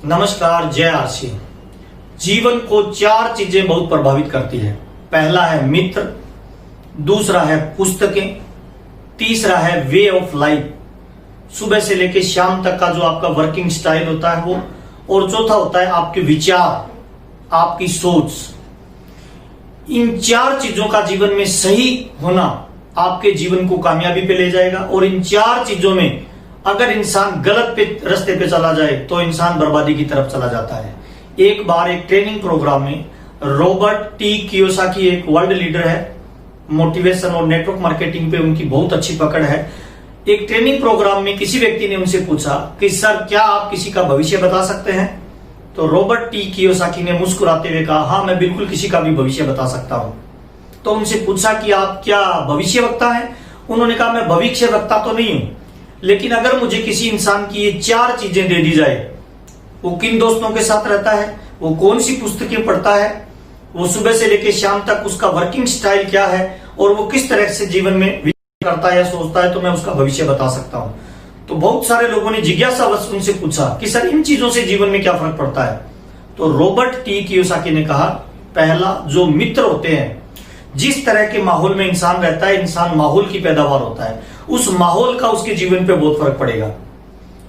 नमस्कार, जय आरसी। जीवन को चार चीजें बहुत प्रभावित करती है। पहला है मित्र, दूसरा है पुस्तकें, तीसरा है वे ऑफ लाइफ, सुबह से लेकर शाम तक का जो आपका वर्किंग स्टाइल होता है वो, और चौथा होता है आपके विचार, आपकी सोच। इन चार चीजों का जीवन में सही होना आपके जीवन को कामयाबी पे ले जाएगा, और इन चार चीजों में अगर इंसान गलत रास्ते पे चला जाए तो इंसान बर्बादी की तरफ चला जाता है। एक बार एक ट्रेनिंग प्रोग्राम में रॉबर्ट टी कियोसाकी एक वर्ल्ड लीडर है, मोटिवेशन और नेटवर्क मार्केटिंग पे उनकी बहुत अच्छी पकड़ है। एक ट्रेनिंग प्रोग्राम में किसी व्यक्ति ने उनसे पूछा कि सर, क्या आप किसी का भविष्य बता सकते हैं? तो रॉबर्ट टी कियोसाकी ने मुस्कुराते हुए कहा, हाँ, मैं बिल्कुल किसी का भी भविष्य बता सकता हूं। तो उनसे पूछा कि आप क्या भविष्यवक्ता हैं? उन्होंने कहा, मैं भविष्यवक्ता तो नहीं हूं, लेकिन अगर मुझे किसी इंसान की ये चार चीजें दे दी जाए, वो किन दोस्तों के साथ रहता है, वो कौन सी पुस्तकें पढ़ता है, वो सुबह से लेकर शाम तक उसका वर्किंग स्टाइल क्या है, और वो किस तरह से जीवन में करता है या सोचता है, तो मैं उसका भविष्य बता सकता हूं। तो बहुत सारे लोगों ने जिज्ञासावश उनसे पूछा कि सर, इन चीजों से जीवन में क्या फर्क पड़ता है? तो रॉबर्ट टी कियोसाकी ने कहा, पहला, जो मित्र होते हैं, जिस तरह के माहौल में इंसान रहता है, इंसान माहौल की पैदावार होता है, उस माहौल का उसके जीवन पे बहुत फर्क पड़ेगा।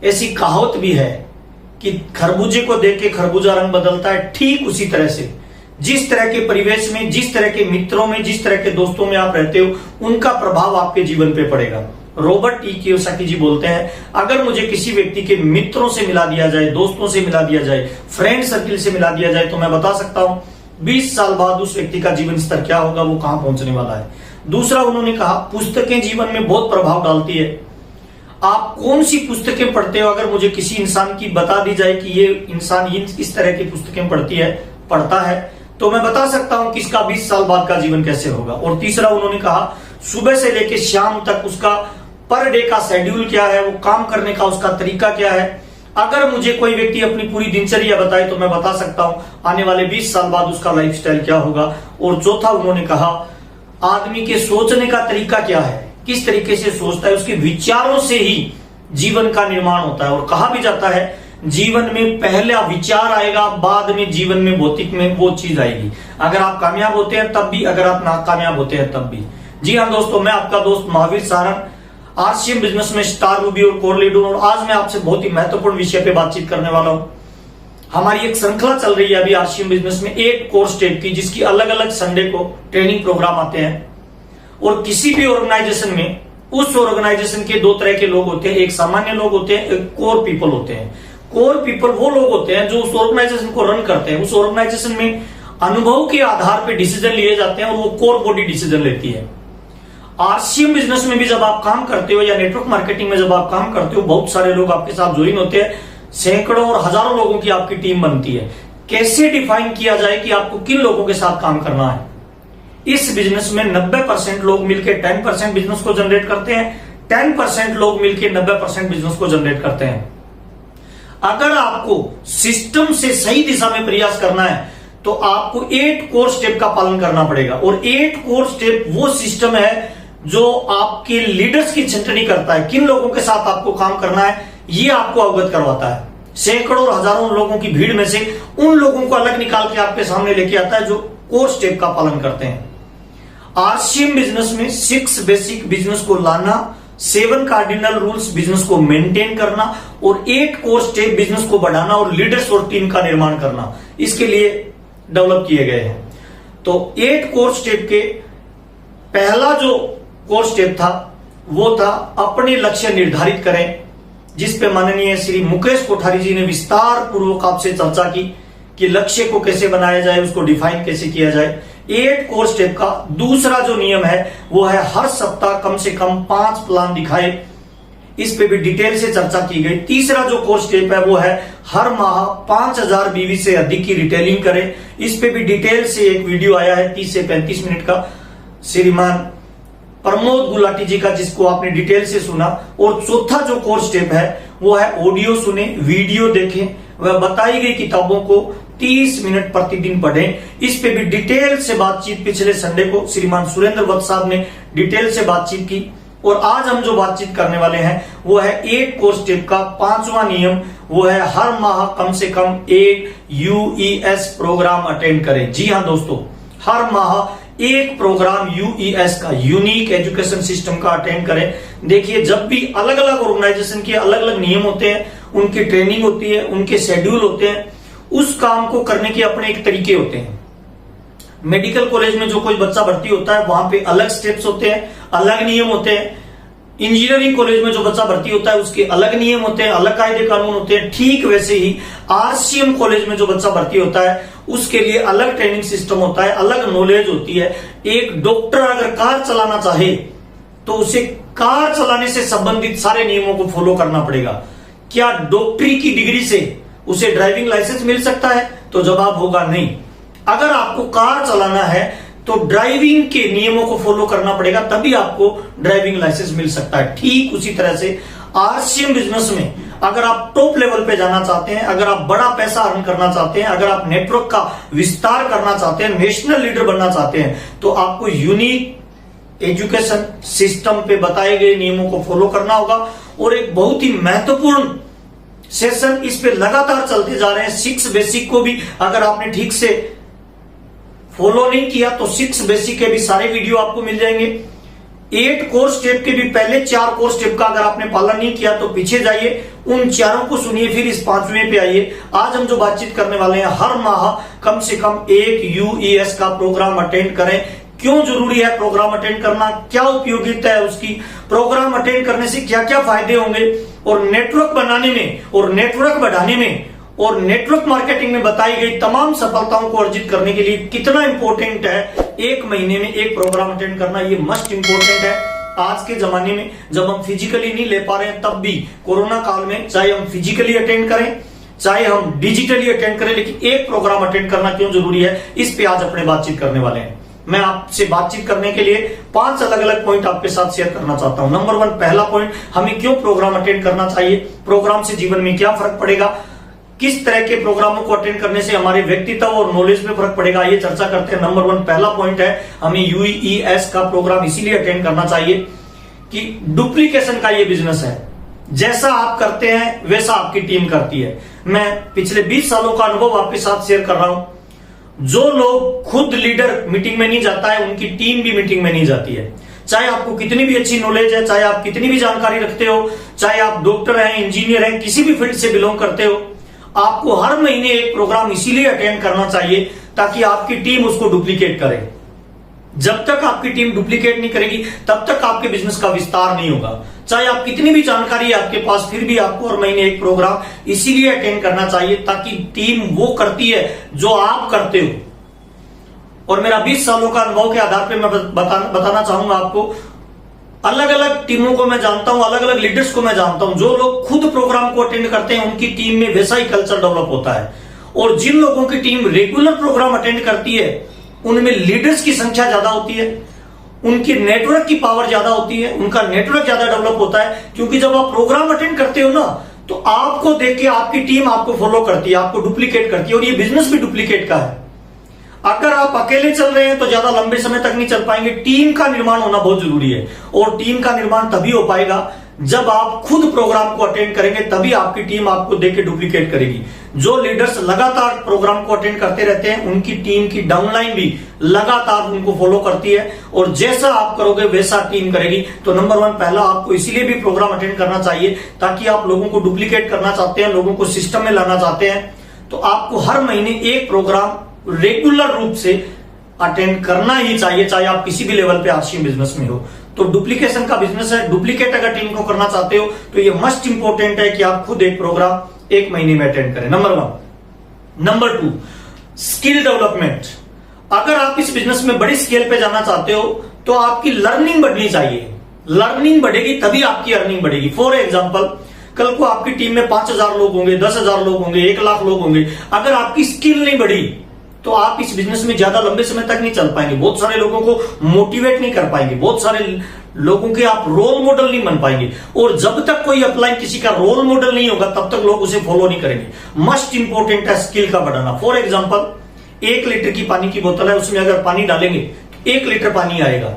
ऐसी कहावत भी है कि खरबूजे को देख के खरबूजा रंग बदलता है। ठीक उसी तरह से जिस तरह के परिवेश में, जिस तरह के मित्रों में, जिस तरह के दोस्तों में आप रहते हो, उनका प्रभाव आपके जीवन पे पड़ेगा। रॉबर्ट टी कियोसाकी जी बोलते हैं, अगर मुझे किसी व्यक्ति के मित्रों से मिला दिया जाए, दोस्तों से मिला दिया जाए, फ्रेंड सर्किल से मिला दिया जाए, तो मैं बता सकता हूं 20 साल बाद उस व्यक्ति का जीवन स्तर क्या होगा, वो कहां पहुंचने वाला है। दूसरा, उन्होंने कहा, पुस्तकें जीवन में बहुत प्रभाव डालती है। आप कौन सी पुस्तकें पढ़ते हो? अगर मुझे किसी इंसान की बता दी जाए कि ये इंसान इस तरह की पुस्तकें पढ़ता है, तो मैं बता सकता हूं कि इसका 20 साल बाद का जीवन कैसे होगा। और तीसरा, उन्होंने कहा, सुबह से लेकर शाम तक उसका पर डे का शेड्यूल क्या है, वो काम करने का उसका तरीका क्या है। अगर मुझे कोई व्यक्ति अपनी पूरी दिनचर्या बताए तो मैं बता सकता हूं आने वाले 20 साल बाद उसका लाइफस्टाइल क्या होगा। और चौथा, उन्होंने कहा, आदमी के सोचने का तरीका क्या है, किस तरीके से सोचता है, उसके विचारों से ही जीवन का निर्माण होता है। और कहा भी जाता है, जीवन में पहला विचार आएगा, बाद में जीवन में भौतिक में वो चीज आएगी। अगर आप कामयाब होते हैं तब भी, अगर आप नाकामयाब होते हैं तब भी। जी हाँ दोस्तों, मैं आपका दोस्त महावीर सारंग, आरसीएम बिजनेस में स्टार रूबी और कोर लीडर, और आज मैं आपसे बहुत ही महत्वपूर्ण विषय पे बातचीत करने वाला हूं। हमारी एक श्रृंखला चल रही है अभी आरसीएम बिजनेस में 8 कोर्स टाइप की, जिसकी अलग अलग संडे को ट्रेनिंग प्रोग्राम आते हैं। और किसी भी ऑर्गेनाइजेशन में उस ऑर्गेनाइजेशन के 2 तरह के लोग होते हैं, एक सामान्य लोग होते हैं, एक कोर पीपल होते हैं। कोर पीपल वो लोग होते हैं जो उस ऑर्गेनाइजेशन को रन करते हैं। उस ऑर्गेनाइजेशन में अनुभव के आधार पर डिसीजन लिए जाते हैं, और वो कोर बॉडी डिसीजन लेती है। आरसीएम बिजनेस में भी जब आप काम करते हो, या नेटवर्क मार्केटिंग में जब आप काम करते हो, बहुत सारे लोग आपके साथ ज्वाइन होते हैं, सैकड़ों और हजारों लोगों की आपकी टीम बनती है। कैसे डिफाइन किया जाए कि आपको किन लोगों के साथ काम करना है? इस बिजनेस में 90% लोग मिलकर 10% बिजनेस को जनरेट करते हैं, 10% लोग मिलकर 90% बिजनेस को जनरेट करते हैं। अगर आपको सिस्टम से सही दिशा में प्रयास करना है तो आपको 8 कोर स्टेप का पालन करना पड़ेगा। और 8 कोर स्टेप वो सिस्टम है जो आपके लीडर्स की छंटनी करता है, किन लोगों के साथ आपको काम करना है ये आपको अवगत करवाता है। सैकड़ों और हजारों लोगों की भीड़ में से उन लोगों को अलग निकाल के आपके सामने लेके आता है जो कोर स्टेप का पालन करते हैं। आरसीएम बिजनेस में 6 बेसिक बिजनेस को लाना, 7 कार्डिनल रूल्स बिजनेस को मेंटेन करना, और 8 कोर स्टेप बिजनेस को बढ़ाना और लीडर्स और टीम का निर्माण करना, इसके लिए डेवलप किए गए हैं। तो 8 कोर स्टेप के पहला जो कोर स्टेप था वो था अपने लक्ष्य निर्धारित करें, जिस पे माननीय श्री मुकेश कोठारी जी ने विस्तार पूर्वक आपसे चर्चा की कि लक्ष्य को कैसे बनाया जाए, उसको डिफाइन कैसे किया जाए। 8 कोर स्टेप का दूसरा जो नियम है वो है हर सप्ताह कम से कम 5 प्लान दिखाए, इस पे भी डिटेल से चर्चा की गई। तीसरा जो कोर स्टेप है वो है हर माह 5000 बीवी से अधिक की रिटेलिंग करें, इस पे भी डिटेल से एक वीडियो आया है 30 से 35 मिनट का, श्रीमान प्रमोद गुलाटी जी का, जिसको आपने डिटेल से सुना। और चौथा जो कोर स्टेप है वो है ऑडियो सुने, वीडियो देखें, वह बताई गई किताबों को 30 मिनट प्रतिदिन पढ़ें। इस पे भी डिटेल से बातचीत पिछले संडे को श्रीमान सुरेंद्र वत्स साहब ने डिटेल से बातचीत की। और आज हम जो बातचीत करने वाले हैं वो है 8 कोर स्टेप का 5वां नियम, वो है हर माह कम से कम 1 यूईएस प्रोग्राम अटेंड करें। जी हां दोस्तों, हर माह एक प्रोग्राम यूईएस का, यूनिक एजुकेशन सिस्टम का अटेंड करें। देखिए, जब भी अलग अलग ऑर्गेनाइजेशन के अलग अलग नियम होते हैं, उनकी ट्रेनिंग होती है, उनके शेड्यूल होते हैं, उस काम को करने के अपने एक तरीके होते हैं। मेडिकल कॉलेज में जो कोई बच्चा भर्ती होता है वहां पे अलग स्टेप्स होते हैं, अलग नियम होते हैं। इंजीनियरिंग कॉलेज में जो बच्चा भर्ती होता है उसके अलग नियम होते हैं, अलग कायदे कानून होते हैं। ठीक वैसे ही आरसीएम कॉलेज में जो बच्चा भर्ती होता है उसके लिए अलग ट्रेनिंग सिस्टम होता है, अलग नॉलेज होती है। एक डॉक्टर अगर कार चलाना चाहे तो उसे कार चलाने से संबंधित सारे नियमों को फॉलो करना पड़ेगा। क्या डॉक्टरी की डिग्री से उसे ड्राइविंग लाइसेंस मिल सकता है? तो जवाब होगा नहीं। अगर आपको कार चलाना है तो ड्राइविंग के नियमों को फॉलो करना पड़ेगा, तभी आपको ड्राइविंग लाइसेंस मिल सकता है। ठीक उसी तरह से आरसीएम बिजनेस में अगर आप टॉप लेवल पे जाना चाहते हैं, अगर आप बड़ा पैसा अर्न करना चाहते हैं, अगर आप नेटवर्क का विस्तार करना चाहते हैं, नेशनल लीडर बनना चाहते हैं, तो आपको यूनिक एजुकेशन सिस्टम पे बताए गए नियमों को फॉलो करना होगा। और एक बहुत ही महत्वपूर्ण सेशन इस पे लगातार चलते जा रहे हैं। 6 बेसिक को भी अगर आपने ठीक से फॉलो नहीं किया तो 6 बेसिक के भी सारे वीडियो आपको मिल जाएंगे। 8 कोर स्टेप के भी पहले 4 कोर स्टेप का अगर आपने पालन नहीं किया तो पीछे जाइए, उन चारों को सुनिए, फिर इस 5वें पे आइए। आज हम जो बातचीत करने वाले हैं, हर माह कम से कम 1 यूईएस का प्रोग्राम अटेंड करें। क्यों जरूरी है प्रोग्राम अटेंड करना, क्या उपयोगिता है उसकी, प्रोग्राम अटेंड करने से क्या क्या फायदे होंगे, और नेटवर्क बनाने में और नेटवर्क बढ़ाने में और नेटवर्क मार्केटिंग में बताई गई तमाम सफलताओं को अर्जित करने के लिए कितना इंपॉर्टेंट है 1 महीने में 1 प्रोग्राम अटेंड करना। ये मस्ट इंपॉर्टेंट है आज के जमाने में, जब हम फिजिकली नहीं ले पा रहे हैं, तब भी कोरोना काल में, चाहे हम फिजिकली अटेंड करें चाहे हम डिजिटली अटेंड करें, लेकिन 1 प्रोग्राम अटेंड करना क्यों जरूरी है, इस पे आज अपने बातचीत करने वाले हैं। मैं आपसे बातचीत करने के लिए 5 अलग अलग पॉइंट आपके साथ शेयर करना चाहता हूं। नंबर 1, पहला पॉइंट, हमें क्यों प्रोग्राम अटेंड करना चाहिए, प्रोग्राम से जीवन में क्या फर्क पड़ेगा, किस तरह के प्रोग्रामों को अटेंड करने से हमारे व्यक्तित्व और नॉलेज में फर्क पड़ेगा, ये चर्चा करते हैं। नंबर 1, पहला पॉइंट है, हमें यूईएस का प्रोग्राम इसीलिए अटेंड करना चाहिए कि डुप्लीकेशन का ये बिजनेस है। जैसा आप करते हैं वैसा आपकी टीम करती है। मैं पिछले 20 सालों का अनुभव आपके साथ शेयर कर रहा हूं। जो लोग खुद लीडर मीटिंग में नहीं जाता है, उनकी टीम भी मीटिंग में नहीं जाती है। चाहे आपको कितनी भी अच्छी नॉलेज है, चाहे आप कितनी भी जानकारी रखते हो, चाहे आप डॉक्टर हैं, इंजीनियर हैं, किसी भी फील्ड से बिलोंग करते हो, आपको हर महीने 1 प्रोग्राम इसीलिए अटेंड करना चाहिए ताकि आपकी टीम उसको डुप्लीकेट करे। जब तक आपकी टीम डुप्लीकेट नहीं करेगी तब तक आपके बिजनेस का विस्तार नहीं होगा। चाहे आप कितनी भी जानकारी है आपके पास, फिर भी आपको हर महीने 1 प्रोग्राम इसीलिए अटेंड करना चाहिए ताकि टीम वो करती है जो आप करते हो। और मेरा 20 सालों का अनुभव के आधार पर मैं बताना चाहूंगा आपको, अलग अलग टीमों को मैं जानता हूं, अलग अलग लीडर्स को मैं जानता हूं। जो लोग खुद प्रोग्राम को अटेंड करते हैं उनकी टीम में वैसा ही कल्चर डेवलप होता है, और जिन लोगों की टीम रेगुलर प्रोग्राम अटेंड करती है उनमें लीडर्स की संख्या ज्यादा होती है, उनकी नेटवर्क की पावर ज्यादा होती है, उनका नेटवर्क ज्यादा डेवलप होता है। क्योंकि जब आप प्रोग्राम अटेंड करते हो ना, तो आपको देख के आपकी टीम आपको फॉलो करती है, आपको डुप्लीकेट करती है, और ये बिजनेस भी डुप्लीकेट का है। अगर आप अकेले चल रहे हैं तो ज्यादा लंबे समय तक नहीं चल पाएंगे। टीम का निर्माण होना बहुत जरूरी है, और टीम का निर्माण तभी हो पाएगा जब आप खुद प्रोग्राम को अटेंड करेंगे, तभी आपकी टीम आपको देख के डुप्लीकेट करेगी। जो लीडर्स लगातार प्रोग्राम को अटेंड करते रहते हैं उनकी टीम की डाउनलाइन भी लगातार उनको फॉलो करती है, और जैसा आप करोगे वैसा टीम करेगी। तो नंबर 1, पहला आपको इसीलिए भी प्रोग्राम अटेंड करना चाहिए ताकि आप लोगों को डुप्लीकेट करना चाहते हैं, लोगों को सिस्टम में लाना चाहते हैं, तो आपको हर महीने 1 प्रोग्राम रेगुलर रूप से अटेंड करना ही चाहिए, चाहे आप किसी भी लेवल पे आरसीएम बिजनेस में हो। तो डुप्लीकेशन का बिजनेस है, डुप्लीकेट अगर टीम को करना चाहते हो तो ये मस्ट इंपॉर्टेंट है कि आप खुद 1 प्रोग्राम 1 महीने में अटेंड करें। नंबर 1। Number 2, skill development. अगर आप इस बिजनेस में बड़ी स्केल पे जाना चाहते हो तो आपकी लर्निंग बढ़नी चाहिए। लर्निंग बढ़ेगी तभी आपकी अर्निंग बढ़ेगी। फॉर एग्जाम्पल, कल को आपकी टीम में 5,000 लोग होंगे, 10,000 लोग होंगे, 1 लाख लोग होंगे, अगर आपकी स्किल नहीं बढ़ी तो आप इस बिजनेस में ज्यादा लंबे समय तक नहीं चल पाएंगे, बहुत सारे लोगों को मोटिवेट नहीं कर पाएंगे, बहुत सारे लोगों के आप रोल मॉडल नहीं बन पाएंगे, और जब तक कोई अपलाइन किसी का रोल मॉडल नहीं होगा तब तक लोग उसे फॉलो नहीं करेंगे। मस्ट इंपॉर्टेंट है स्किल का बढ़ाना। फॉर एग्जाम्पल, 1 लीटर की पानी की बोतल है, उसमें अगर पानी डालेंगे 1 लीटर पानी आएगा।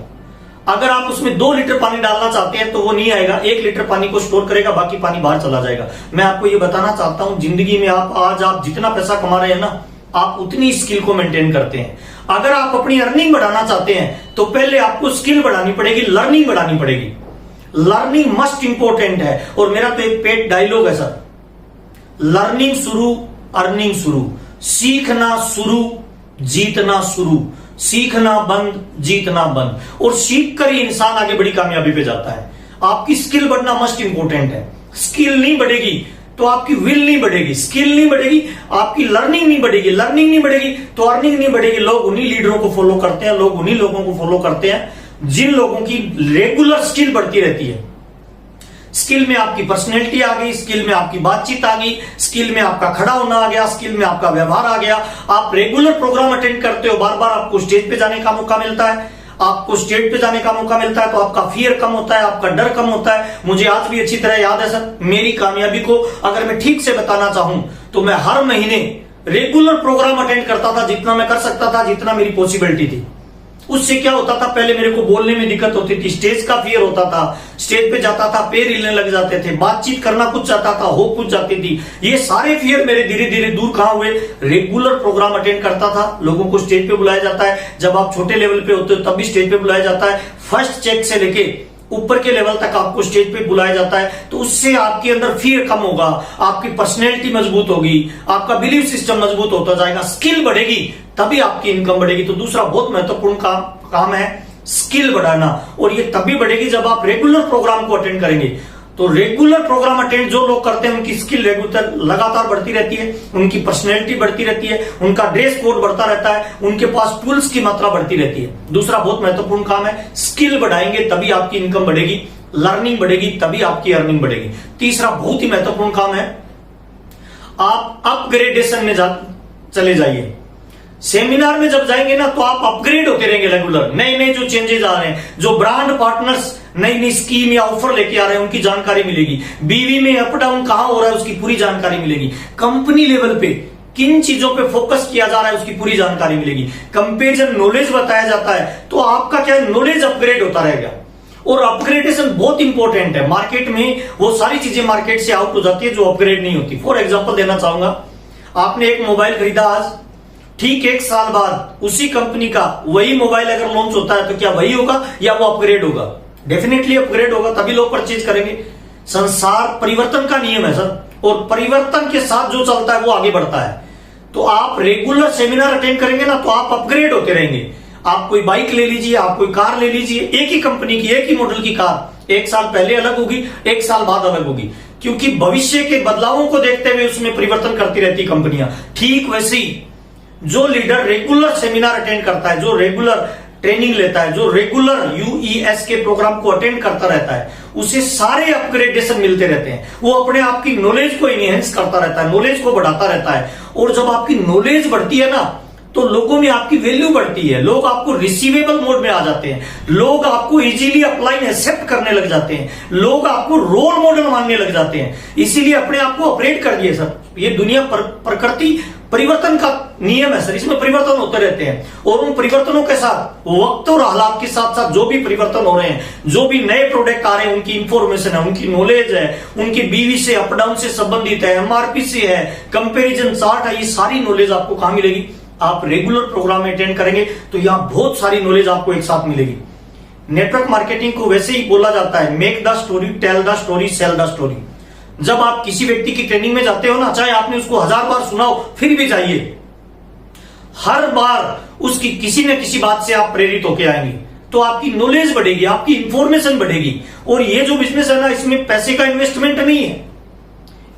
अगर आप उसमें 2 लीटर पानी डालना चाहते हैं तो वो नहीं आएगा, 1 लीटर पानी को स्टोर करेगा, बाकी पानी बाहर चला जाएगा। मैं आपको ये बताना चाहता हूं, जिंदगी में आप जितना पैसा कमा रहे हैं ना, आप उतनी स्किल को मेंटेन करते हैं। अगर आप अपनी अर्निंग बढ़ाना चाहते हैं तो पहले आपको स्किल बढ़ानी पड़ेगी, लर्निंग बढ़ानी पड़ेगी। लर्निंग मस्ट इंपॉर्टेंट है। और मेरा तो एक पेट डायलॉग है सर, लर्निंग शुरू अर्निंग शुरू, सीखना शुरू जीतना शुरू, सीखना बंद जीतना बंद। और सीख कर ही इंसान आगे बड़ी कामयाबी पे जाता है। आपकी स्किल बढ़ना मस्ट इंपॉर्टेंट है। स्किल नहीं बढ़ेगी तो आपकी विल नहीं बढ़ेगी, स्किल नहीं बढ़ेगी आपकी लर्निंग नहीं बढ़ेगी, लर्निंग नहीं बढ़ेगी तो अर्निंग नहीं बढ़ेगी। लोग उन्हीं लीडरों को फॉलो करते हैं, लोग उन्हीं लोगों को फॉलो करते हैं जिन लोगों की रेगुलर स्किल बढ़ती रहती है। स्किल में आपकी पर्सनैलिटी आ गई, स्किल में आपकी बातचीत आ गई, स्किल में आपका खड़ा होना आ गया, स्किल में आपका व्यवहार आ गया। आप रेगुलर प्रोग्राम अटेंड करते हो, बार बार आपको स्टेज पे जाने का मौका मिलता है, आपको स्टेज पे जाने का मौका मिलता है तो आपका फियर कम होता है, आपका डर कम होता है। मुझे आज भी अच्छी तरह याद है सर, मेरी कामयाबी को अगर मैं ठीक से बताना चाहूं तो मैं हर महीने रेगुलर प्रोग्राम अटेंड करता था, जितना मैं कर सकता था, जितना मेरी पॉसिबिलिटी थी। उससे क्या होता था, पहले मेरे को बोलने में दिक्कत होती थी, स्टेज का फियर होता था, स्टेज पे जाता था पैर हिलने लग जाते थे, बातचीत करना कुछ जाता था, हो कुछ जाती थी। ये सारे फियर मेरे धीरे धीरे दूर कहां हुए, रेगुलर प्रोग्राम अटेंड करता था। लोगों को स्टेज पे बुलाया जाता है, जब आप छोटे लेवल पे होते हो तब भी स्टेज पे बुलाया जाता है। फर्स्ट चेक से लेके ऊपर के लेवल तक आपको स्टेज पे बुलाया जाता है, तो उससे आपके अंदर फियर कम होगा, आपकी पर्सनैलिटी मजबूत होगी, आपका बिलीफ सिस्टम मजबूत होता जाएगा, स्किल बढ़ेगी, तभी आपकी इनकम बढ़ेगी। तो दूसरा बहुत महत्वपूर्ण काम है स्किल बढ़ाना, और ये तभी बढ़ेगी जब आप रेगुलर प्रोग्राम को अटेंड करेंगे। तो रेगुलर प्रोग्राम अटेंड जो लोग करते हैं उनकी स्किल रेगुलर लगातार बढ़ती रहती है, उनकी पर्सनैलिटी बढ़ती रहती है, उनका ड्रेस कोड बढ़ता रहता है, उनके पास टूल्स की मात्रा बढ़ती रहती है। दूसरा बहुत महत्वपूर्ण काम है, स्किल बढ़ाएंगे तभी आपकी इनकम बढ़ेगी, लर्निंग बढ़ेगी तभी आपकी अर्निंग बढ़ेगी। तीसरा बहुत ही महत्वपूर्ण काम है, आप अपग्रेडेशन में चले जाइए। सेमिनार में जब जाएंगे ना तो आप अपग्रेड होते रहेंगे रेगुलर। नए नए जो चेंजेस आ रहे हैं, जो ब्रांड पार्टनर्स नई नई स्कीम या ऑफर लेके आ रहे हैं, उनकी जानकारी मिलेगी। बीवी में अप डाउन कहां हो रहा है उसकी पूरी जानकारी मिलेगी। कंपनी लेवल पे किन चीजों पे फोकस किया जा रहा है उसकी पूरी जानकारी मिलेगी। कंपेरिजन नॉलेज बताया जाता है, तो आपका क्या नॉलेज अपग्रेड होता रहेगा। और अपग्रेडेशन बहुत इंपॉर्टेंट है। मार्केट में वो सारी चीजें मार्केट से आउट हो जाती है जो अपग्रेड नहीं होती। फॉर एग्जाम्पल देना चाहूंगा, आपने एक मोबाइल खरीदा आज, ठीक 1 साल बाद उसी कंपनी का वही मोबाइल अगर लॉन्च होता है तो क्या वही होगा या वो अपग्रेड होगा? डेफिनेटली अपग्रेड होगा, तभी लोग परचेज करेंगे। संसार परिवर्तन का नियम है सर, और परिवर्तन के साथ जो चलता है वो आगे बढ़ता है। तो आप रेगुलर सेमिनार अटेंड करेंगे ना तो आप अपग्रेड होते रहेंगे। आप कोई बाइक ले लीजिए, आप कोई कार ले लीजिए, एक ही कंपनी की एक ही मॉडल की कार 1 साल पहले अलग होगी, 1 साल बाद अलग होगी, क्योंकि भविष्य के बदलावों को देखते हुए उसमें परिवर्तन करती रहती कंपनियां। ठीक वैसे ही जो लीडर रेगुलर सेमिनार अटेंड करता है, जो रेगुलर ट्रेनिंग लेता है, जो रेगुलर UES के प्रोग्राम को अटेंड करता रहता है, उसे सारे अपग्रेडेशन मिलते रहते हैं। वो अपने आप की नॉलेज को इनहेंस करता रहता है, नॉलेज को बढ़ाता रहता है। और जब आपकी नॉलेज बढ़ती है ना तो लोगों में आपकी वैल्यू बढ़ती है, लोग आपको रिसीवेबल मोड में आ जाते हैं, लोग आपको इजीली अप्लाई एक्सेप्ट करने लग जाते हैं, लोग आपको रोल मॉडल मानने लग जाते हैं। इसीलिए अपने आप को अपग्रेड कर दिए सर। ये दुनिया प्रकृति परिवर्तन का नियम है सर, इसमें परिवर्तन होते रहते हैं। और उन परिवर्तनों के साथ वक्त और हालात के साथ साथ जो भी परिवर्तन हो रहे हैं, जो भी नए प्रोडक्ट आ रहे हैं, उनकी इंफॉर्मेशन है, उनकी नॉलेज है, उनकी बीवी से अप डाउन से संबंधित है, MRP से है, कंपेरिजन चार्ट है, ये सारी नॉलेज आपको कहां मिलेगी? आप रेगुलर प्रोग्राम में अटेंड करेंगे तो यहां बहुत सारी नॉलेज आपको एक साथ मिलेगी। नेटवर्क मार्केटिंग को वैसे ही बोला जाता है, make the story, tell the story, sell the story. जब आप किसी व्यक्ति की ट्रेनिंग में जाते हो ना, चाहे आपने उसको 1000 बार सुना हो, फिर भी जाइए। हर बार उसकी किसी न किसी बात से आप प्रेरित होकर आएंगे, तो आपकी नॉलेज बढ़ेगी, आपकी इंफॉर्मेशन बढ़ेगी। और ये जो बिजनेस है ना, इसमें पैसे का इन्वेस्टमेंट नहीं है,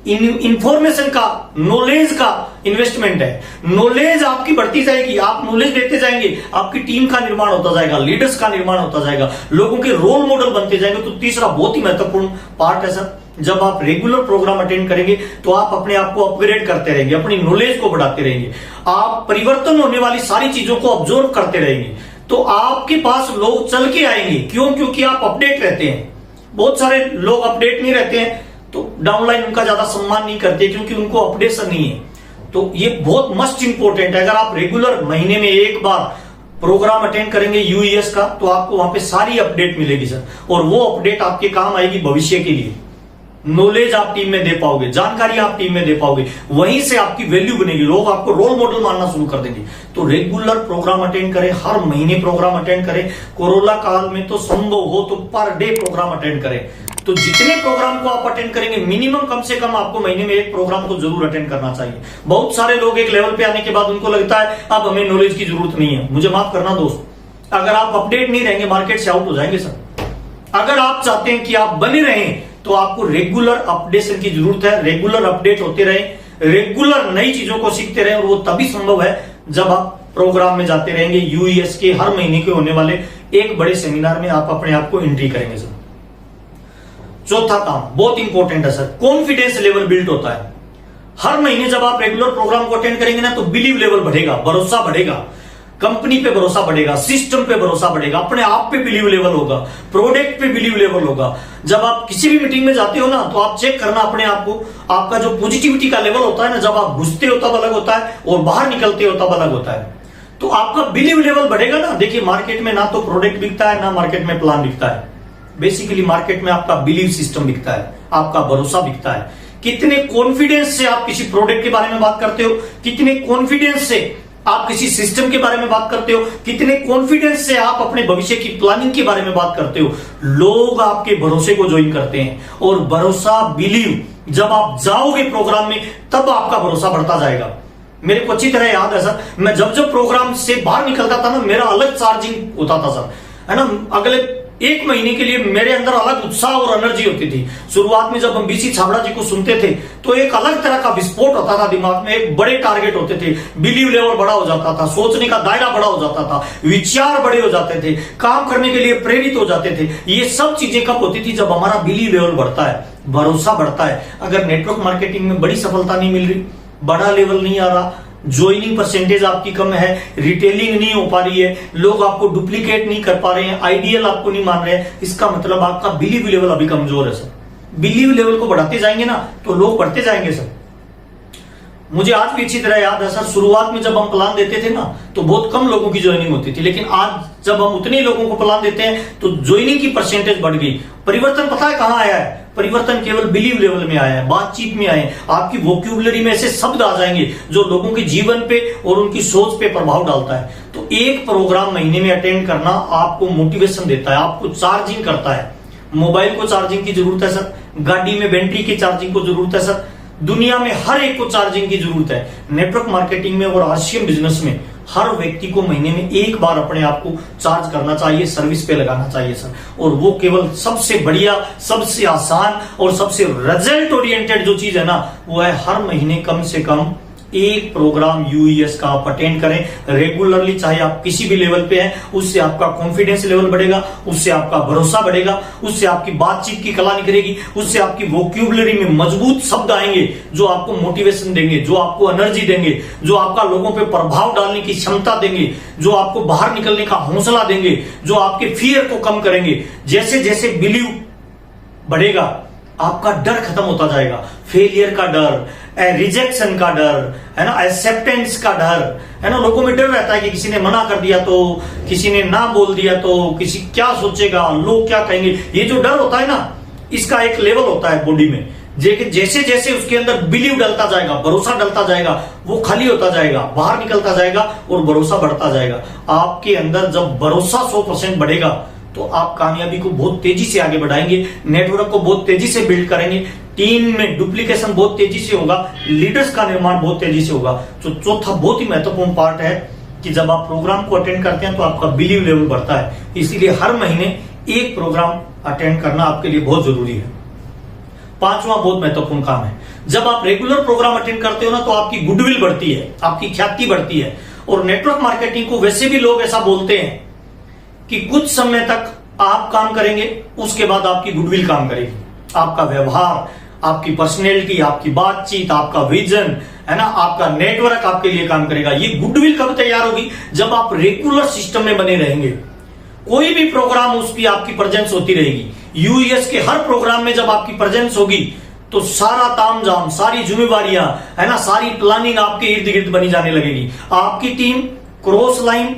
इंफॉर्मेशन का, नॉलेज का इन्वेस्टमेंट है। नॉलेज आपकी बढ़ती जाएगी, आप नॉलेज देते जाएंगे, आपकी टीम का निर्माण होता जाएगा, लीडर्स का निर्माण होता जाएगा, लोगों के रोल मॉडल बनते जाएंगे। तो तीसरा बहुत ही महत्वपूर्ण पार्ट है सर, जब आप रेगुलर प्रोग्राम अटेंड करेंगे तो आप अपने आप को अपग्रेड करते रहेंगे, अपनी नॉलेज को बढ़ाते रहेंगे, आप परिवर्तन होने वाली सारी चीजों को ऑब्जर्व करते रहेंगे, तो आपके पास लोग चल के आएंगे। क्यों? क्योंकि आप अपडेट रहते हैं। बहुत सारे लोग अपडेट नहीं रहते हैं तो डाउनलाइन उनका ज्यादा सम्मान नहीं करते, क्योंकि उनको अपडेशन नहीं है। तो ये बहुत मस्ट इंपॉर्टेंट है। अगर आप रेगुलर महीने में 1 बार प्रोग्राम अटेंड करेंगे यूईएस का, तो आपको वहां पे सारी अपडेट मिलेगी सर, और वो अपडेट आपके काम आएगी भविष्य के लिए। नॉलेज आप टीम में दे पाओगे, जानकारी आप टीम में दे पाओगे, वहीं से आपकी वैल्यू बनेगी, लोग आपको रोल मॉडल मानना शुरू कर देंगे। तो रेगुलर प्रोग्राम अटेंड करें, हर महीने प्रोग्राम अटेंड करें। कोरोना काल में तो संभव हो तो पर डे प्रोग्राम अटेंड करें। तो जितने प्रोग्राम को आप अटेंड करेंगे, मिनिमम कम से कम आपको महीने में एक प्रोग्राम को जरूर अटेंड करना चाहिए। बहुत सारे लोग एक लेवल पे आने के बाद उनको लगता है अब हमें नॉलेज की जरूरत नहीं है। मुझे माफ करना दोस्त, अगर आप अपडेट नहीं रहेंगे मार्केट से आउट हो जाएंगे सर। अगर आप चाहते हैं कि आप बने रहें तो आपको रेगुलर अपडेशन की जरूरत है। रेगुलर अपडेट होते रहे, रेगुलर नई चीजों को सीखते रहे, और वो तभी संभव है जब आप प्रोग्राम में जाते रहेंगे। यूईएस के हर महीने के होने वाले एक बड़े सेमिनार में आप अपने आप को एंट्री करेंगे सर। चौथा काम बहुत इंपॉर्टेंट है सर, कॉन्फिडेंस लेवल बिल्ड होता है। हर महीने जब आप रेगुलर प्रोग्राम को अटेंड करेंगे ना, तो बिलीव लेवल बढ़ेगा, भरोसा बढ़ेगा, कंपनी पे भरोसा बढ़ेगा, सिस्टम पे भरोसा बढ़ेगा, अपने आप पे बिलीव लेवल होगा, प्रोडक्ट पे बिलीव लेवल होगा। जब आप किसी भी मीटिंग में जाते हो ना, तो आप चेक करना अपने आप को, आपका जो पॉजिटिविटी का लेवल होता है ना, जब आप घुसते हो तब अलग होता है और बाहर निकलते हो तब अलग होता है। तो आपका बिलीव लेवल बढ़ेगा ना। देखिए मार्केट में ना तो प्रोडक्ट बिकता है, ना मार्केट में प्लान बिकता है। बेसिकली मार्केट में आपका बिलीव सिस्टम बिकता है, आपका भरोसा बिकता है। कितने कॉन्फिडेंस से आप किसी प्रोडक्ट के बारे में बात करते हो, कितने कॉन्फिडेंस से आप किसी सिस्टम के बारे में बात करते हो, कितने कॉन्फिडेंस से आप अपने भविष्य की प्लानिंग के बारे में बात करते हो, लोग आपके भरोसे को ज्वाइन करते हैं। और भरोसा, बिलीव, जब आप जाओगे प्रोग्राम में तब आपका भरोसा बढ़ता जाएगा। मेरे को अच्छी तरह याद है सर, मैं जब जब प्रोग्राम से बाहर निकलता था ना, मेरा अलग चार्जिंग होता था सर, है ना। अगले एक महीने के लिए मेरे अंदर अलग उत्साह और एनर्जी होती थी। शुरुआत में जब हम बीसी छाबड़ा जी को सुनते थे तो एक अलग तरह का विस्फोट होता था दिमाग में, एक बड़े टारगेट होते थे, बिलीव लेवल बड़ा हो जाता था, सोचने का दायरा बड़ा हो जाता था, विचार बड़े हो जाते थे, काम करने के लिए प्रेरित हो जाते थे। ये सब चीजें कब होती थी? जब हमारा बिलीव लेवल बढ़ता है, भरोसा बढ़ता है। अगर नेटवर्क मार्केटिंग में बड़ी सफलता नहीं मिल रही, बड़ा लेवल नहीं आ रहा, ज्वाइनिंग परसेंटेज आपकी कम है, रिटेलिंग नहीं हो पा रही है, लोग आपको डुप्लीकेट नहीं कर पा रहे हैं, आइडियल आपको नहीं मान रहे हैं, इसका मतलब आपका बिलीव लेवल अभी कमजोर है सर। बिलीव लेवल को बढ़ाते जाएंगे ना तो लोग बढ़ते जाएंगे सर। मुझे आज भी अच्छी तरह याद है सर, शुरुआत में जब हम प्लान देते थे ना तो बहुत कम लोगों की ज्वाइनिंग होती थी, लेकिन आज जब हम उतने लोगों को प्लान देते हैं तो ज्वाइनिंग की परसेंटेज बढ़ गई। परिवर्तन पता है कहां आया है? परिवर्तन केवल बिलीव लेवल में आया है, बातचीत में आए। आपकी वोक्यूबलरी में ऐसे शब्द आ जाएंगे जो लोगों के जीवन पे और उनकी सोच पे प्रभाव डालता है। तो एक प्रोग्राम महीने में अटेंड करना आपको मोटिवेशन देता है, आपको चार्जिंग करता है। मोबाइल को चार्जिंग की जरूरत है सर, गाड़ी में बैटरी की चार्जिंग को जरूरत है सर, दुनिया में हर एक को चार्जिंग की जरूरत है। नेटवर्क मार्केटिंग में और आरसीएम बिजनेस में हर व्यक्ति को महीने में एक बार अपने आप को चार्ज करना चाहिए, सर्विस पे लगाना चाहिए सर। और वो केवल सबसे बढ़िया, सबसे आसान और सबसे रिजल्ट ओरिएंटेड जो चीज है ना, वो है हर महीने कम से कम एक प्रोग्राम यूईएस का आप अटेंड करें रेगुलरली, चाहे आप किसी भी लेवल पे हैं। उससे आपका कॉन्फिडेंस लेवल बढ़ेगा, उससे आपका भरोसा बढ़ेगा, उससे आपकी बातचीत की कला निखरेगी, उससे आपकी वोक्यूबलरी में मजबूत शब्द आएंगे जो आपको मोटिवेशन देंगे, जो आपको एनर्जी देंगे, जो आपका लोगों पे प्रभाव डालने की क्षमता देंगे, जो आपको बाहर निकलने का हौसला देंगे, जो आपके फियर को कम करेंगे। जैसे जैसे बिलीव बढ़ेगा आपका डर खत्म होता जाएगा, फेलियर का डर, रिजेक्शन का डर, है ना, एक्सेप्टेंस का डर, है ना। लोगों में डर रहता है कि किसी ने मना कर दिया तो, किसी ने ना बोल दिया तो, किसी क्या सोचेगा, लोग क्या कहेंगे। ये जो डर होता है ना, इसका एक लेवल होता है बॉडी में। जैसे जैसे उसके अंदर बिलीव डलता जाएगा, भरोसा डलता जाएगा, वो खाली होता जाएगा, बाहर निकलता जाएगा और भरोसा बढ़ता जाएगा। आपके अंदर जब भरोसा 100% बढ़ेगा तो आप कामयाबी को बहुत तेजी से आगे बढ़ाएंगे, नेटवर्क को बहुत तेजी से बिल्ड करेंगे, टीम में डुप्लीकेशन बहुत तेजी से होगा, लीडर्स का निर्माण बहुत तेजी से होगा। तो चौथा बहुत ही महत्वपूर्ण पार्ट है कि जब आप प्रोग्राम को अटेंड करते हैं तो आपका बिलीव लेवल बढ़ता है। इसीलिए हर महीने एक प्रोग्राम अटेंड करना आपके लिए बहुत जरूरी है। पांचवा बहुत महत्वपूर्ण काम है, जब आप रेगुलर प्रोग्राम अटेंड करते हो ना तो आपकी गुडविल बढ़ती है, आपकी ख्याति बढ़ती है। और नेटवर्क मार्केटिंग को वैसे भी लोग ऐसा बोलते हैं कि कुछ समय तक आप काम करेंगे, उसके बाद आपकी गुडविल काम करेगी। आपका व्यवहार, आपकी पर्सनैलिटी, आपकी बातचीत, आपका विजन, है ना, आपका नेटवर्क आपके लिए काम करेगा। ये गुडविल कब तैयार होगी? जब आप रेगुलर सिस्टम में बने रहेंगे। कोई भी प्रोग्राम उसकी आपकी प्रेजेंस होती रहेगी। यूईएस के हर प्रोग्राम में जब आपकी प्रेजेंस होगी तो सारा तामझाम, सारी जिम्मेवारियां, है ना, सारी प्लानिंग आपके इर्द गिर्द बनी जाने लगेगी। आपकी टीम क्रॉस लाइन,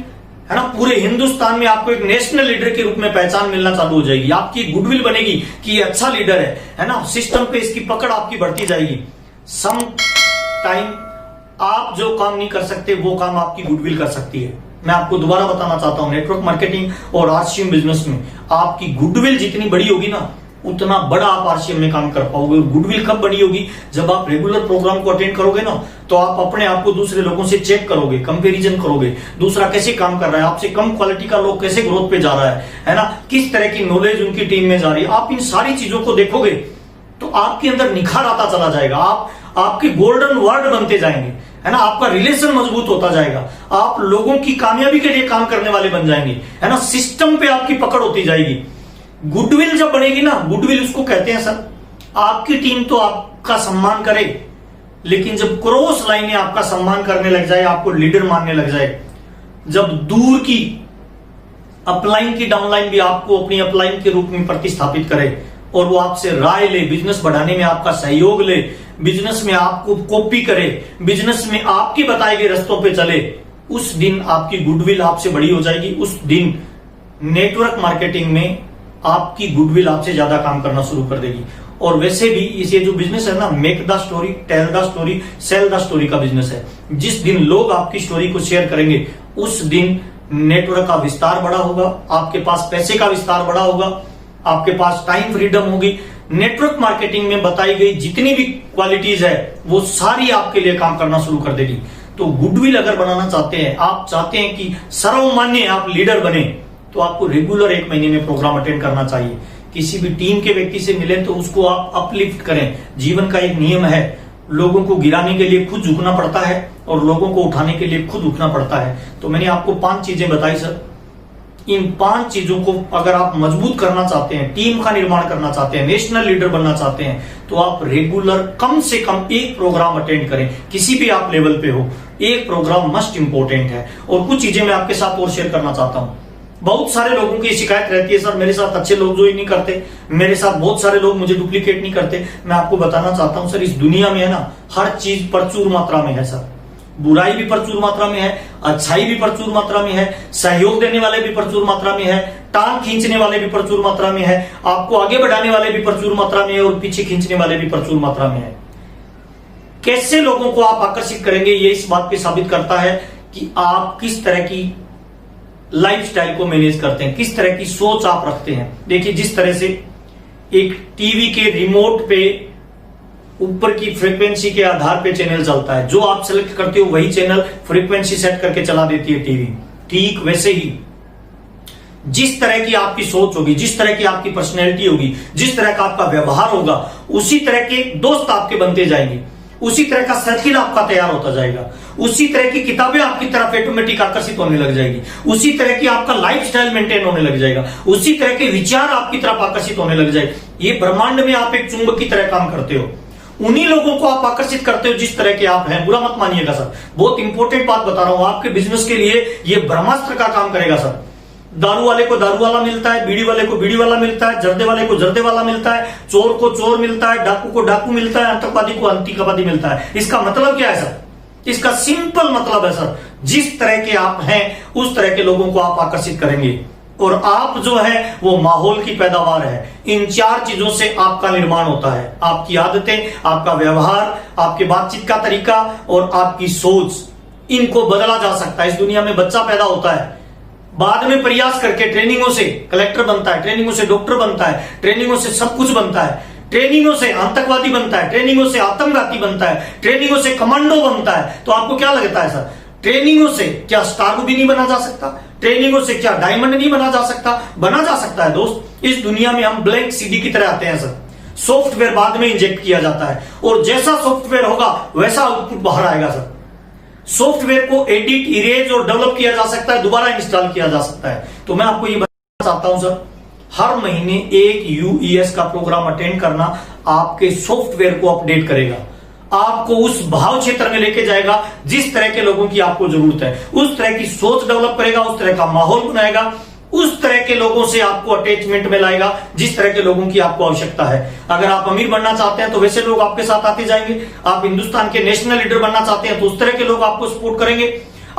है ना, पूरे हिंदुस्तान में आपको एक नेशनल लीडर के रूप में पहचान मिलना चालू हो जाएगी। आपकी गुडविल बनेगी कि ये अच्छा लीडर है ना, सिस्टम पे इसकी पकड़ आपकी बढ़ती जाएगी। सम टाइम आप जो काम नहीं कर सकते वो काम आपकी गुडविल कर सकती है। मैं आपको दोबारा बताना चाहता हूं, नेटवर्क मार्केटिंग और आरसीएम बिजनेस में आपकी गुडविल जितनी बड़ी होगी ना, उतना बड़ा आप आरसीएम में काम कर पाओगे। और गुडविल कब बड़ी होगी? जब आप रेगुलर प्रोग्राम को अटेंड करोगे ना, तो आप अपने आप को दूसरे लोगों से चेक करोगे, कंपैरिजन करोगे, दूसरा कैसे काम कर रहा है, आपसे कम क्वालिटी का लोग कैसे ग्रोथ पे जा रहा है ना, किस तरह की नॉलेज उनकी टीम में जा रही है। आप इन सारी चीजों को देखोगे तो आपके अंदर निखार आता चला जाएगा। आपके गोल्डन वर्ड बनते जाएंगे, है ना, आपका रिलेशन मजबूत होता जाएगा, आप लोगों की कामयाबी के लिए काम करने वाले बन जाएंगे, है ना, सिस्टम पे आपकी पकड़ होती जाएगी। गुडविल जब बढ़ेगी ना, गुडविल उसको कहते हैं सर, आपकी टीम तो आपका सम्मान करे, लेकिन जब क्रॉस लाइनें आपका सम्मान करने लग जाए, आपको लीडर मानने लग जाए, जब दूर की अपलाइन की डाउनलाइन भी आपको अपनी अपलाइन के रूप में प्रतिस्थापित करे और वो आपसे राय ले, बिजनेस बढ़ाने में आपका सहयोग ले, बिजनेस में आपको कॉपी करे, बिजनेस में आपके बताए गए रास्तों पे चले, उस दिन आपकी गुडविल आपसे बड़ी हो जाएगी। उस दिन नेटवर्क मार्केटिंग में आपकी गुडविल आपसे ज्यादा काम करना शुरू कर देगी। और वैसे भी इसे जो बिजनेस है ना, make the story, tell the story, sell the story का बिजनेस है। जिस दिन लोग आपकी स्टोरी को शेयर करेंगे, उस दिन नेटवर्क का विस्तार बड़ा होगा, आपके पास पैसे का विस्तार बड़ा होगा, आपके पास टाइम फ्रीडम होगी। नेटवर्क मार्केटिंग में बताई गई जितनी भी क्वालिटीज है वो सारी आपके लिए काम करना शुरू कर देगी। तो गुडविल अगर बनाना चाहते हैं, आप चाहते हैं कि सर्वमान्य आप लीडर बने, तो आपको रेगुलर 1 महीने में प्रोग्राम अटेंड करना चाहिए। किसी भी टीम के व्यक्ति से मिले तो उसको आप अपलिफ्ट करें। जीवन का एक नियम है, लोगों को गिराने के लिए खुद झुकना पड़ता है और लोगों को उठाने के लिए खुद उठना पड़ता है। तो मैंने आपको 5 चीजें बताई सर। इन 5 चीजों को अगर आप मजबूत करना चाहते हैं, टीम का निर्माण करना चाहते हैं, नेशनल लीडर बनना चाहते हैं, तो आप रेगुलर कम से कम 1 प्रोग्राम अटेंड करें। किसी भी आप लेवल पे हो, 1 प्रोग्राम मस्ट इंपोर्टेंट है। और कुछ चीजें मैं आपके साथ और शेयर करना चाहता हूं। बहुत सारे लोगों की शिकायत रहती है, सर मेरे साथ अच्छे लोग जो ही नहीं करते, मेरे साथ बहुत सारे लोग मुझे डुप्लीकेट नहीं करते। मैं आपको बताना चाहता हूं सर, इस दुनिया में है ना, हर चीज प्रचुर मात्रा में है सर। बुराई भी प्रचुर मात्रा में है, अच्छाई भी प्रचुर मात्रा में है, सहयोग देने वाले भी प्रचुर मात्रा में है, टांग खींचने वाले भी प्रचुर मात्रा में है, आपको आगे बढ़ाने वाले भी प्रचुर मात्रा में है और पीछे खींचने वाले भी प्रचुर मात्रा में है। कैसे लोगों को आप आकर्षित करेंगे, ये इस बात पे साबित करता है कि आप किस तरह की लाइफस्टाइल को मैनेज करते हैं, किस तरह की सोच आप रखते हैं। देखिए, जिस तरह से एक टीवी के रिमोट पे ऊपर की फ्रीक्वेंसी के आधार पे चैनल चलता है, जो आप सेलेक्ट करते हो वही चैनल फ्रीक्वेंसी सेट करके चला देती है टीवी, ठीक वैसे ही जिस तरह की आपकी सोच होगी, जिस तरह की आपकी पर्सनैलिटी होगी, जिस तरह का आपका व्यवहार होगा, उसी तरह के दोस्त आपके बनते जाएंगे, उसी तरह का सर्किल आपका तैयार होता जाएगा, उसी तरह की किताबें आपकी तरफ ऑटोमेटिक आकर्षित होने लग जाएगी, उसी तरह की आपका लाइफस्टाइल मेंटेन होने लग जाएगा, उसी तरह के विचार आपकी तरफ आकर्षित होने लग जाएंगे। ये ब्रह्मांड में आप एक चुंबक की तरह काम करते हो, उन्हीं लोगों को आप आकर्षित करते हो जिस तरह के आप हैं। बुरा मत मानिएगा सर, बहुत इंपॉर्टेंट बात बता रहा हूं, आपके बिजनेस के लिए ये ब्रह्मास्त्र का काम करेगा सर। दारू वाले को दारू वाला मिलता है, बीड़ी वाले को बीड़ी वाला मिलता है, जर्दे वाले को जर्दे वाला मिलता है, चोर को चोर मिलता है, डाकू को डाकू मिलता है, आतंकवादी को आतंकवादी मिलता है। इसका मतलब क्या है सर? इसका सिंपल मतलब है सर, जिस तरह के आप हैं उस तरह के लोगों को आप आकर्षित करेंगे। और आप जो है वो माहौल की पैदावार है। इन 4 चीजों से आपका निर्माण होता है, आपकी आदतें, आपका व्यवहार, आपके बातचीत का तरीका और आपकी सोच, इनको बदला जा सकता है। इस दुनिया में बच्चा पैदा होता है, बाद में प्रयास करके ट्रेनिंगों से कलेक्टर बनता है, ट्रेनिंगों से डॉक्टर बनता है, ट्रेनिंगों से सब कुछ बनता है, ट्रेनिंगों से आतंकवादी बनता है, ट्रेनिंगों से आतंकघाती बनता है, ट्रेनिंगों से कमांडो बनता है। तो आपको क्या लगता है सर, ट्रेनिंगों से क्या स्टार भी नहीं बना जा सकता? ट्रेनिंगों से क्या डायमंड नहीं बना जा सकता? बना जा सकता है दोस्त। इस दुनिया में हम ब्लैंक सीडी की तरह आते हैं सर, सॉफ्टवेयर बाद में इंजेक्ट किया जाता है और जैसा सॉफ्टवेयर होगा वैसा आउटपुट बाहर आएगा सर। सॉफ्टवेयर को एडिट, इरेज और डेवलप किया जा सकता है, दोबारा इंस्टॉल किया जा सकता है। तो मैं आपको ये बताना चाहता हूं सर, हर महीने एक यूईएस का प्रोग्राम अटेंड करना आपके सॉफ्टवेयर को अपडेट करेगा, आपको उस भाव क्षेत्र में लेके जाएगा जिस तरह के लोगों की आपको जरूरत है, उस तरह की सोच डेवलप करेगा, उस तरह का माहौल बनाएगा, उस तरह के लोगों से आपको अटैचमेंट में लाएगा जिस तरह के लोगों की आपको आवश्यकता है। अगर आप अमीर बनना चाहते हैं तो वैसे लोग आपके साथ आते जाएंगे, आप हिंदुस्तान के नेशनल लीडर बनना चाहते हैं तो उस तरह के लोग आपको सपोर्ट करेंगे,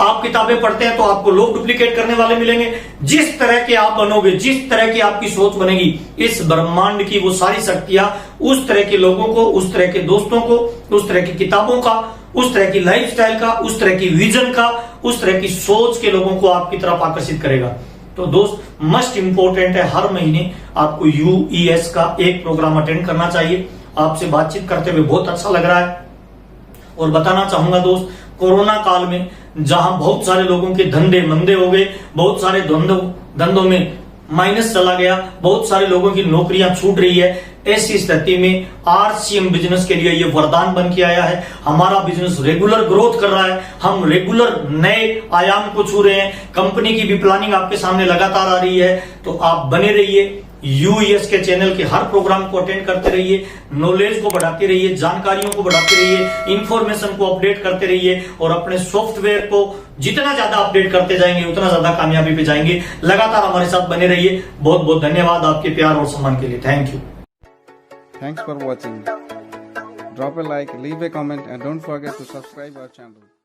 आप किताबें पढ़ते हैं तो आपको लोग डुप्लीकेट करने वाले मिलेंगे। जिस तरह के आप बनोगे, जिस तरह की आपकी सोच बनेगी, इस ब्रह्मांड की वो सारी शक्तियां उस तरह के लोगों को, उस तरह के दोस्तों को, उस तरह की किताबों का, उस तरह की लाइफस्टाइल का, उस तरह की विजन का, उस तरह की सोच के लोगों को आपकी तरफ आकर्षित करेगा। तो दोस्त, मस्ट इंपॉर्टेंट है, हर महीने आपको UES का एक प्रोग्राम अटेंड करना चाहिए। आपसे बातचीत करते हुए बहुत अच्छा लग रहा है और बताना चाहूंगा दोस्त, कोरोना काल में जहां बहुत सारे लोगों के धंधे मंदे हो गए, बहुत सारे धंधों में माइनस चला गया, बहुत सारे लोगों की नौकरियां छूट रही है, ऐसी स्थिति में RCM बिजनेस के लिए ये वरदान बन के आया है। हमारा बिजनेस रेगुलर ग्रोथ कर रहा है, हम रेगुलर नए आयाम को छू रहे हैं, कंपनी की भी प्लानिंग आपके सामने लगातार आ रही है। तो आप बने रहिए, UES के चैनल के हर प्रोग्राम को अटेंड करते रहिए, नॉलेज को बढ़ाते रहिए, जानकारियों को बढ़ाते रहिए, इंफॉर्मेशन को अपडेट करते रहिए और अपने सॉफ्टवेयर को जितना ज्यादा अपडेट करते जाएंगे उतना ज्यादा कामयाबी पे जाएंगे। लगातार हमारे साथ बने रहिए। बहुत बहुत धन्यवाद आपके प्यार और सम्मान के लिए। Thank you. Thanks for watching. Drop a like, leave a comment and don't forget to subscribe our channel.